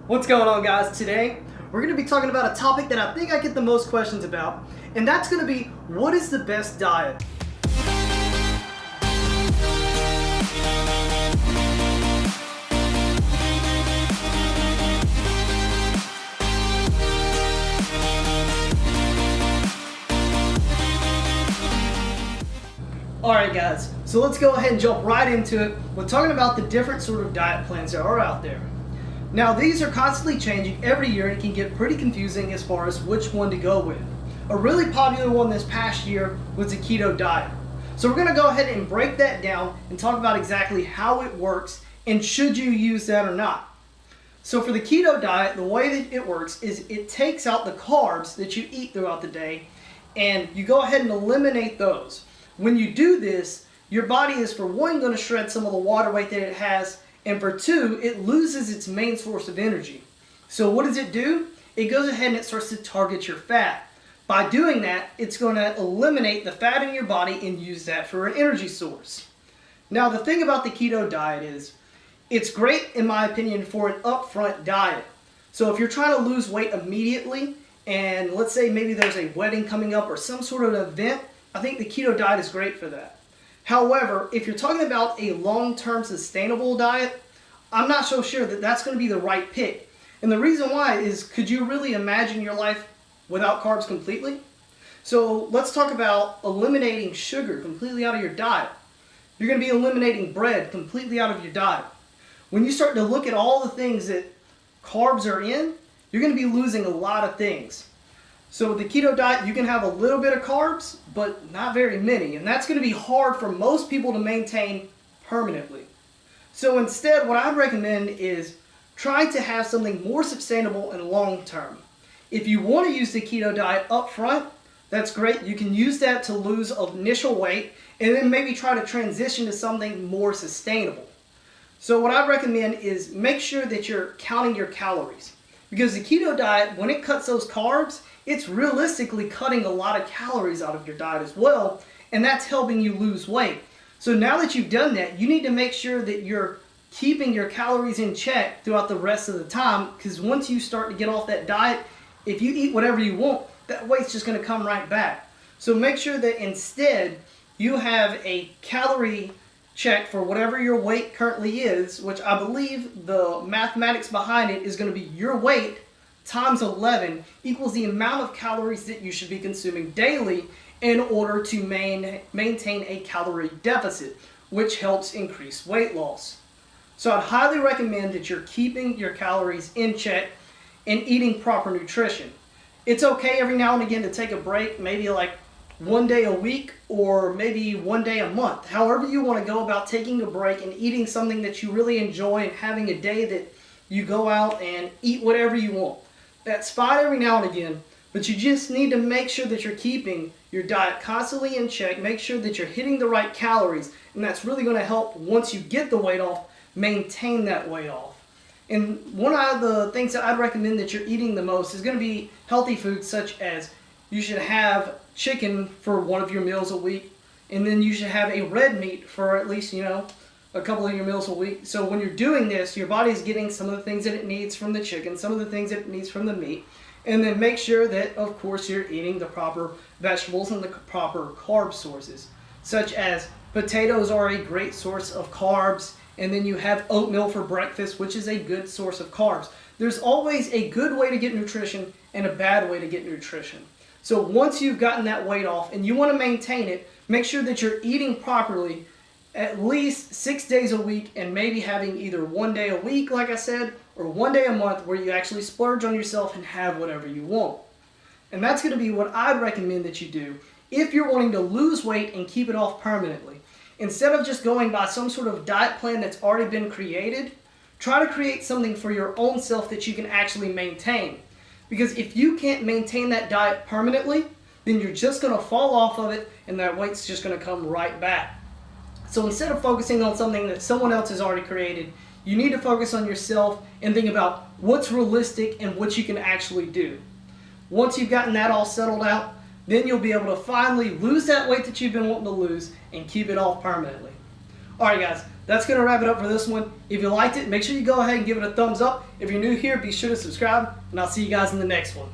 What's going on, guys? Today we're going to be talking about a topic that I think I get the most questions about, and that's going to be, what is the best diet? Alright guys, so let's go ahead and jump right into it. We're talking about the different sort of diet plans that are out there. Now these are constantly changing every year and it can get pretty confusing as far as which one to go with. A really popular one this past year was the keto diet. So we're going to go ahead and break that down and talk about exactly how it works and should you use that or not. So for the keto diet, the way that it works is it takes out the carbs that you eat throughout the day and you go ahead and eliminate those. When you do this, your body is, for one, going to shred some of the water weight that it has, and for two, it loses its main source of energy. So what does it do? It goes ahead and it starts to target your fat. By doing that, it's going to eliminate the fat in your body and use that for an energy source. Now the thing about the keto diet is, it's great in my opinion for an upfront diet. So if you're trying to lose weight immediately, and let's say maybe there's a wedding coming up or some sort of event, I think the keto diet is great for that. However, if you're talking about a long-term sustainable diet, I'm not so sure that that's going to be the right pick. And the reason why is, could you really imagine your life without carbs completely? So let's talk about eliminating sugar completely out of your diet. You're going to be eliminating bread completely out of your diet. When you start to look at all the things that carbs are in, you're going to be losing a lot of things. So with the keto diet, you can have a little bit of carbs, but not very many. And that's going to be hard for most people to maintain permanently. So instead, what I'd recommend is trying to have something more sustainable and long term. If you want to use the keto diet up front, that's great. You can use that to lose initial weight and then maybe try to transition to something more sustainable. So what I recommend is make sure that you're counting your calories. Because the keto diet, when it cuts those carbs, it's realistically cutting a lot of calories out of your diet as well, and that's helping you lose weight. So now that you've done that, you need to make sure that you're keeping your calories in check throughout the rest of the time, because once you start to get off that diet, if you eat whatever you want, that weight's just going to come right back. So make sure that instead you have a calorie check for whatever your weight currently is, which I believe the mathematics behind it is going to be your weight times 11 equals the amount of calories that you should be consuming daily in order to maintain a calorie deficit, which helps increase weight loss. So I'd highly recommend that you're keeping your calories in check and eating proper nutrition. It's okay every now and again to take a break, maybe like one day a week or maybe one day a month. However you want to go about taking a break and eating something that you really enjoy and having a day that you go out and eat whatever you want. That's fine every now and again, but you just need to make sure that you're keeping your diet constantly in check. Make sure that you're hitting the right calories, and that's really going to help once you get the weight off, maintain that weight off. And one of the things that I'd recommend that you're eating the most is going to be healthy foods, such as you should have chicken for one of your meals a week, and then you should have a red meat for at least, a couple of your meals a week. So when you're doing this, your body's getting some of the things that it needs from the chicken, some of the things that it needs from the meat, and then make sure that, of course, you're eating the proper vegetables and the proper carb sources, such as potatoes are a great source of carbs, and then you have oatmeal for breakfast, which is a good source of carbs. There's always a good way to get nutrition and a bad way to get nutrition. So once you've gotten that weight off and you want to maintain it, make sure that you're eating properly at least 6 days a week, and maybe having either one day a week, like I said, or one day a month where you actually splurge on yourself and have whatever you want. And that's going to be what I'd recommend that you do if you're wanting to lose weight and keep it off permanently. Instead of just going by some sort of diet plan that's already been created, try to create something for your own self that you can actually maintain. Because if you can't maintain that diet permanently, then you're just going to fall off of it and that weight's just going to come right back. So instead of focusing on something that someone else has already created, you need to focus on yourself and think about what's realistic and what you can actually do. Once you've gotten that all settled out, then you'll be able to finally lose that weight that you've been wanting to lose and keep it off permanently. Alright guys, That's going to wrap it up for this one. If you liked it, make sure you go ahead and give it a thumbs up. If you're new here, be sure to subscribe, and I'll see you guys in the next one.